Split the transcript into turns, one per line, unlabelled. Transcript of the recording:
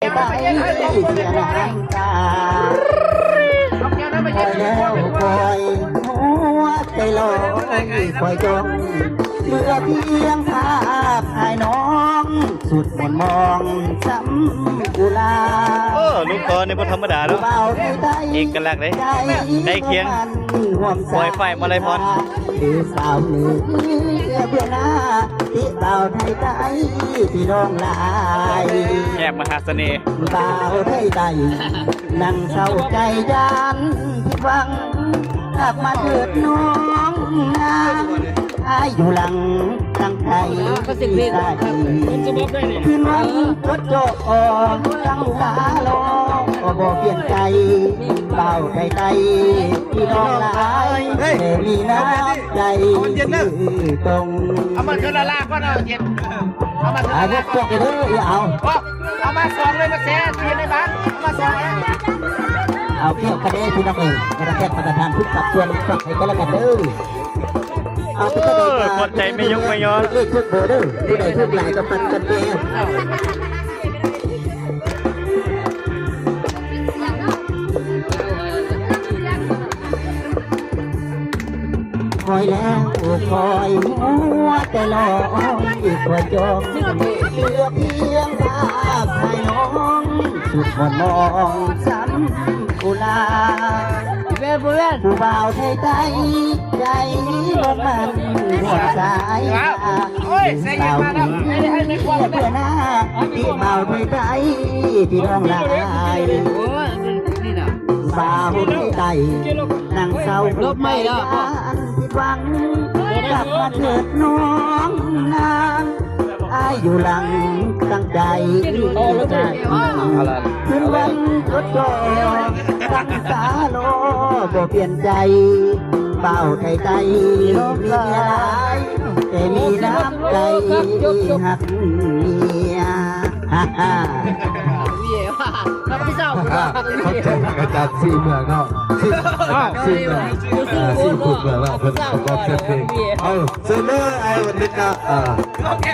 ไปเสียน้ำตาคอยแล้วคอยหัวใจลอยคอยจงเมื่อเพียงภาพถ่ายน้องสุดมนมองช้ำกุลา
ลูกตอนนี่พอธรรมดาแล้วเอกลักษณ์เลยใกล้เคียงปล่อยไฟมาเลยพร
คือสาวหนึ่งเพื่อหน้าที่เบาไทยใจที่น้องลาย
แอบมหาเสน่ห์
เบาไทยใจนั่งเศร้าใจยานผิดหวังกลับมาเถิดน้องนาอาอยู่หลังตั้งใจที่ได้คืนวันรถโจกออกตั้งตาลอก็บอกเปลี่ยนใจเบาไทยใจที่น้องลายแต่มีน้ำใจตรง
เอามาคือละลากก็เอาเย็นเอามาคือละลาก
พวกเด้อ
เอามาสองเลยมาแซ่เย็นในบ้านเอามาสองเลย
เอาเกี่ยวกันได้พี่น้องเองกระแทกประธานทุกสัดส่วนฝักให้กันแล้วกันเด้อเอาไปก็ได้
คนใจไม่ยกไม่ยอม
เลขทุกเบอร์เด้อผู้ใดทุกหลายก็ปันกันแก้วคอยแล้วคอยหัวใจลอยอีกคอยจองเหลือเพียงภาพให้น้องสุดมนมองซ้ำกุลาผู้บ่าวไทยใจใจลงมันหัวสายสาวหญิงเพื่อหน้าที่บ่าวไทยใจที่น้องลายบ่าวไทยใจนั่งเศร้าลบไม่ละผิดหวังกลับมาเถิดน้องนางอยู่หลังตั้งใจคืนวันรถก็ตั้งตาโลบ่เปลี่ยนใจเป่าไทยใจมีอะไรแต่มีน้ำใจหักเมียฮ่าฮ่า
เขาใจอาจารย์ซีเมืองเนาะซีเมืองซีขุดเมืองว่าเพิ่นประกอบเสียงเพลงเอาเสนอไอ้วันนี้ก็
โอเค